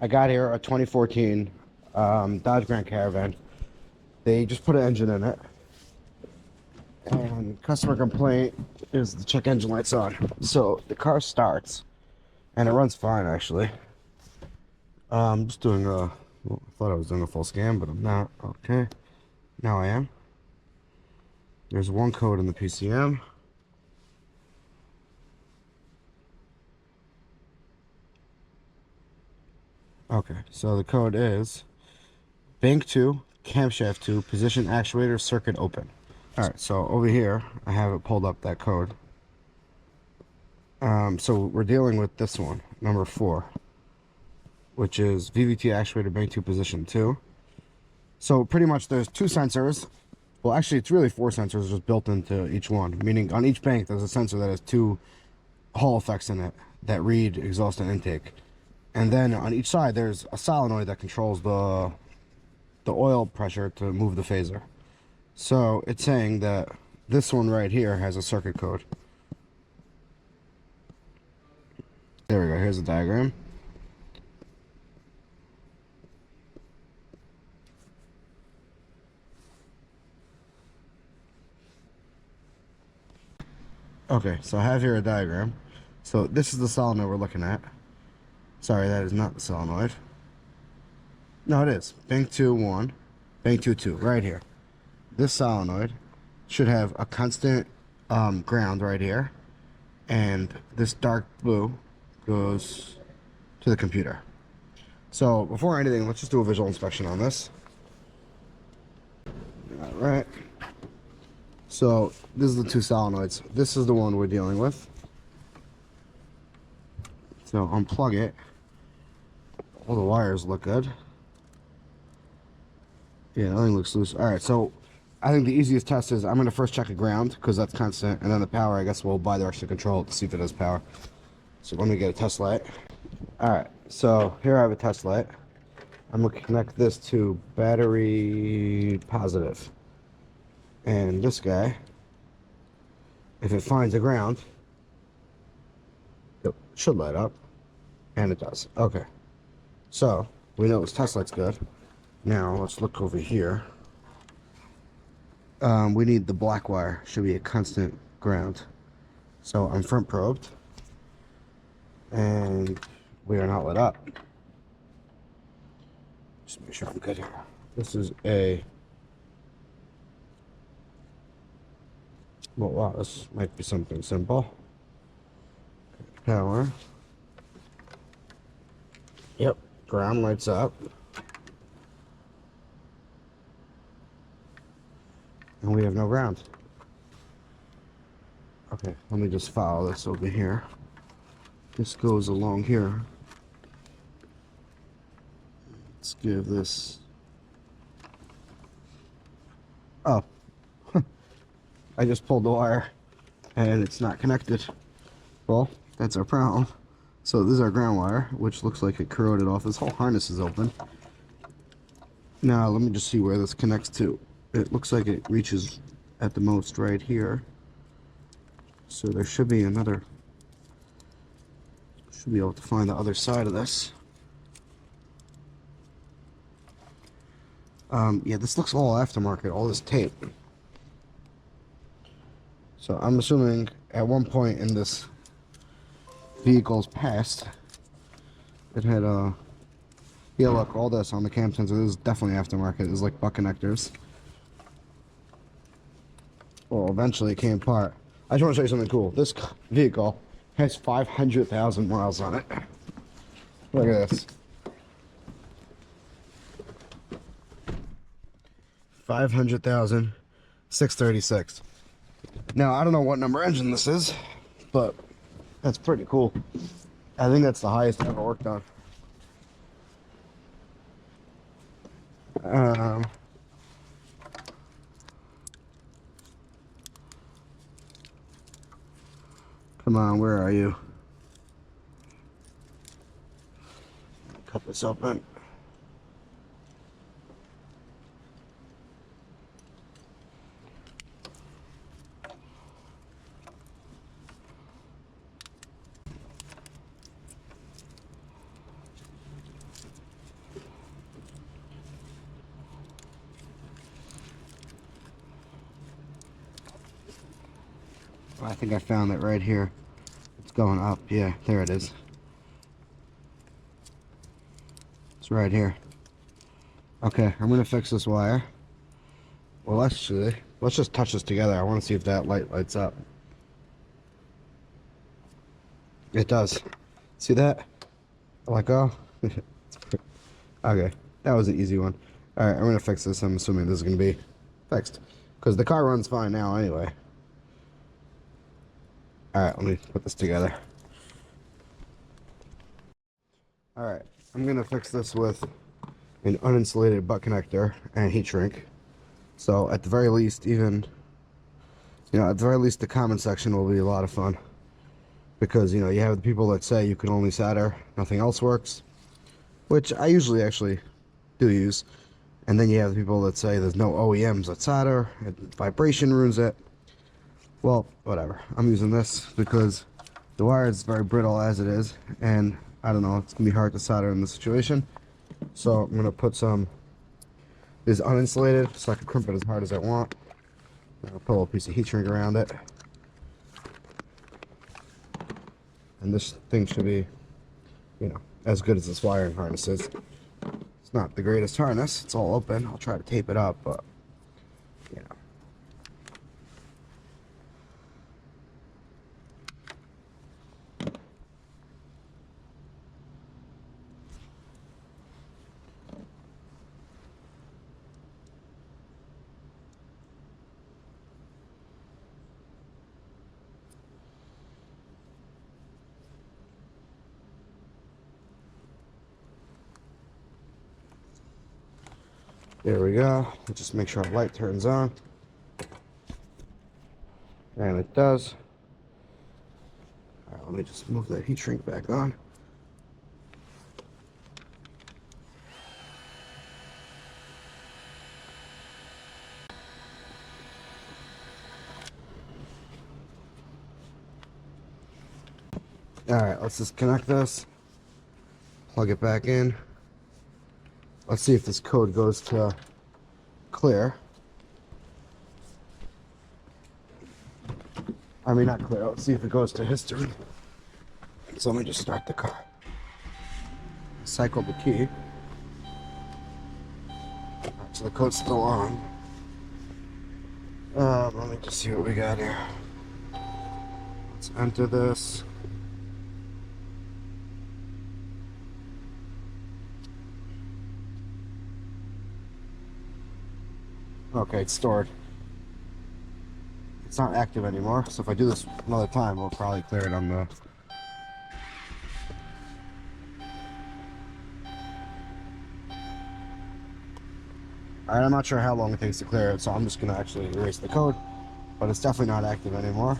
I got here a 2014 Dodge Grand Caravan. They just put an engine in it, and customer complaint is the check engine lights on. So the car starts, and it runs fine actually. I'm just doing a, well, I thought I was doing a full scan, but I'm not. Okay, now I am. There's one code in the PCM. Okay, so the code is Bank 2, Camshaft 2, Position Actuator Circuit Open. Alright, so over here, I have it pulled up, that code. So we're dealing with this one, number 4, which is VVT Actuator Bank 2 Position 2. So pretty much there's 2 sensors. Well, actually, it's really 4 sensors just built into each one, meaning on each bank there's a sensor that has 2 Hall effects in it that read exhaust and intake. And then on each side there's a solenoid that controls the oil pressure to move the phaser. So it's saying that this one right here has a circuit code. There we go, here's the diagram. Okay, so I have here a diagram. So this is the solenoid we're looking at. Sorry, that is not the solenoid. No, it is. Bank 2, 1. Bank 2, 2, right here. This solenoid should have a constant ground right here. And this dark blue goes to the computer. So before anything, let's just do a visual inspection on this. Alright. So this is the 2 solenoids. This is the one we're dealing with. So unplug it. All the wires look good. Yeah, nothing looks loose. Alright, so I think the easiest test is I'm going to first check a ground because that's constant, and then the power, I guess we'll bidirectional control it to see if it has power. So let me get a test light. Alright, so here I have a test light. I'm going to connect this to battery positive. And this guy, if it finds a ground, it should light up. And it does. Okay. So, we know this test light's good. Now, let's look over here. We need the black wire. Should be a constant ground. So, I'm front probed. And we are not lit up. Just make sure I'm good here. This is a... Well, wow, this might be something simple. Power. Yep, ground lights up. And we have no ground. Okay, let me just follow this over here. This goes along here. Let's give this... Oh. I just pulled the wire and it's not connected. Well, that's our problem. So this is our ground wire, which looks like it corroded off. This whole harness is open. Now let me just see where this connects to. It looks like it reaches at the most right here. So there should be another, should be able to find the other side of this. Yeah, this looks all aftermarket, all this tape. So I'm assuming at one point in this vehicle's past, it had yeah, look, all this on the cam sensor, this is definitely aftermarket. This is like butt connectors. Well, eventually it came apart. I just want to show you something cool. This vehicle has 500,000 miles on it. Look at this. 500,000, 636. Now, I don't know what number engine this is, but that's pretty cool. I think that's the highest I ever worked on. Come on, where are you? Cut this open. I think I found it right here. It's going up. Yeah, there it is. It's right here. Okay, I'm gonna fix this wire. Well, actually, let's just touch this together. I want to see if that light lights up. It does. See that? I let go. Okay, that was an easy one. All right, I'm gonna fix this. I'm assuming this is gonna be fixed because the car runs fine now anyway. All right, let me put this together. All right, I'm gonna fix this with an uninsulated butt connector and heat shrink. So at the very least, even, you know, at the very least, the comment section will be a lot of fun because, you know, you have the people that say you can only solder, nothing else works, which I usually actually do use. And then you have the people that say there's no OEMs that solder, vibration ruins it. Well, whatever. I'm using this because the wire is very brittle as it is, and I don't know, it's gonna be hard to solder in this situation. So I'm gonna put some, this is uninsulated, so I can crimp it as hard as I want. I'll put a little piece of heat shrink around it. And this thing should be, you know, as good as this wiring harness is. It's not the greatest harness, it's all open. I'll try to tape it up, but, you know. There we go. Just make sure the light turns on. And it does. All right, let me just move that heat shrink back on. All right, let's just connect this. Plug it back in. Let's see if this code goes to clear. I mean, not clear. Let's see if it goes to history. So let me just start the car. Cycle the key. So the code's still on. Let me just see what we got here. Let's enter this. Okay, it's stored. It's not active anymore, so if I do this another time, we'll probably clear it on the... Alright, I'm not sure how long it takes to clear it, so I'm just going to actually erase the code, but it's definitely not active anymore.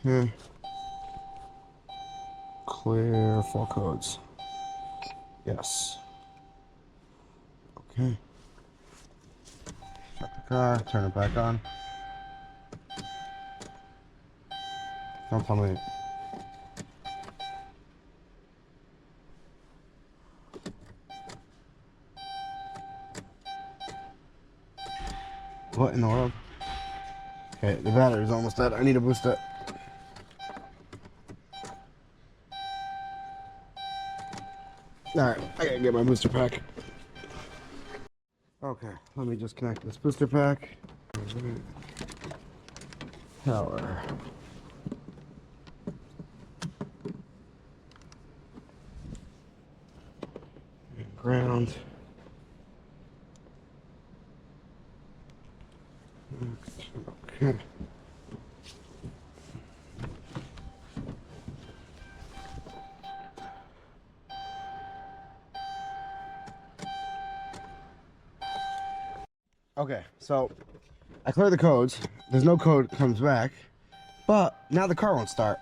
Okay. Clear full codes. Yes. Okay. Shut the car, turn it back on. Don't tell me. What in the world? Okay, the battery's almost dead. I need to boost it. Alright, I gotta get my booster pack. Okay, let me just connect this booster pack. Power. And ground. Okay. Okay, so I clear the codes. There's no code comes back, but now the car won't start.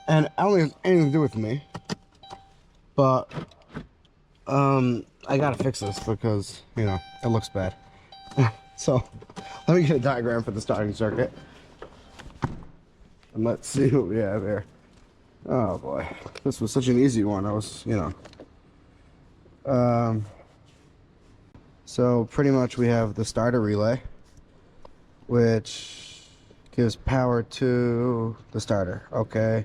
And I don't think it has anything to do with me, but I gotta fix this because, you know, it looks bad. So let me get a diagram for the starting circuit. And let's see what we have here. Oh boy, this was such an easy one. I was, you know. So pretty much we have the starter relay, which Gives power to the starter. Okay.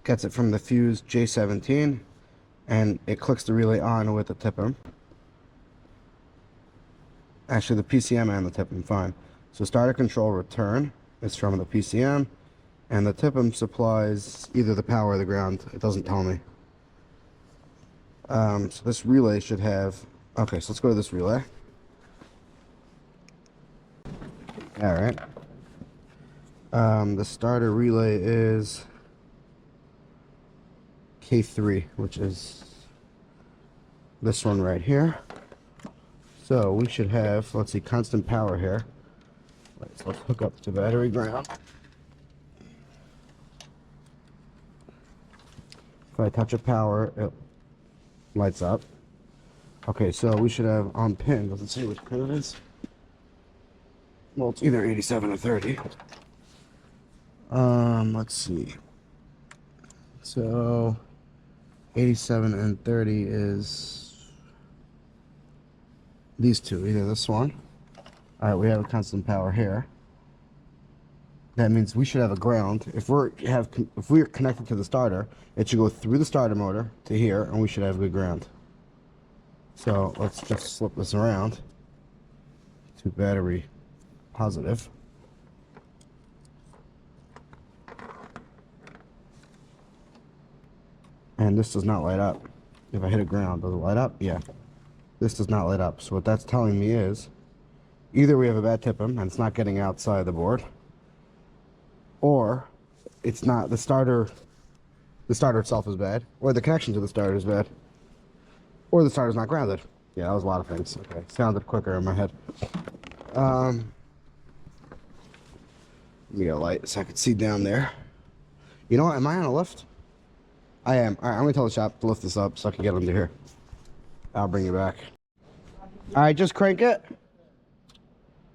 Gets it from the fuse J17, and it clicks the relay on with the TIPM. Actually, the PCM and the TIPM, fine. So starter control return is from the PCM, and the TIPM supplies either the power or the ground. It doesn't tell me. So this relay should have... Okay, so let's go to this relay. Alright. The starter relay is K3, which is this one right here. So we should have, let's see, constant power here. Let's hook up to battery ground. If I touch a power, it lights up. Okay, so we should have on pin, doesn't say which pin it is. Well, it's either 87 or 30. Let's see. So 87 and 30 is these two, either this one. All right, we have a constant power here. That means we should have a ground. If we're connected to the starter, it should go through the starter motor to here, and we should have good ground. So let's just flip this around to battery positive. And this does not light up. If I hit a ground, does it light up? Yeah. This does not light up. So what that's telling me is either we have a bad TIPM and it's not getting outside the board, or it's not the starter itself is bad, or the connection to the starter is bad, or the starter's not grounded. Yeah, that was a lot of things. Okay, sounded quicker in my head. Let me get a light so I can see down there. You know what? Am I on a lift? I am. All right, I'm gonna tell the shop to lift this up so I can get under here. I'll bring you back. All right, just crank it.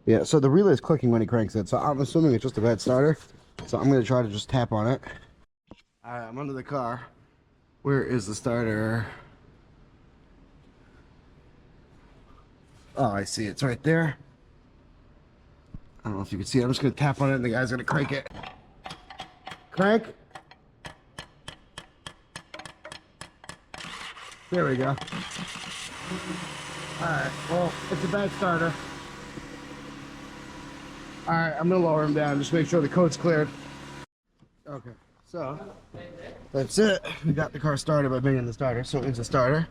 Yeah, so the relay is clicking when he cranks it, so I'm assuming it's just a bad starter. So I'm gonna try to just tap on it. All right, I'm under the car. Where is the starter? Oh, I see it. It's right there. I don't know if you can see it. I'm just gonna tap on it and the guy's gonna crank it. Crank. There we go. Alright, well, it's a bad starter. Alright, I'm gonna lower him down, just make sure the code's cleared. Okay, so that's it. We got the car started by banging the starter, so it's a starter.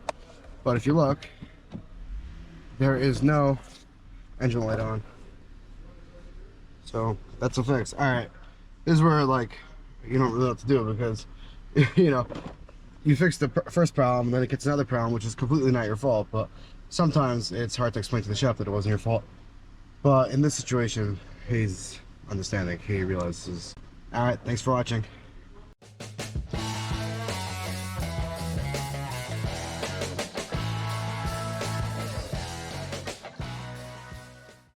But if you look, there is no engine light on. So that's a fix. Alright, this is where, like, you don't really know what to do because, you know, you fix the first problem, and then it gets another problem, which is completely not your fault. But sometimes it's hard to explain to the shop that it wasn't your fault. But in this situation, he's understanding. He realizes. All right, thanks for watching.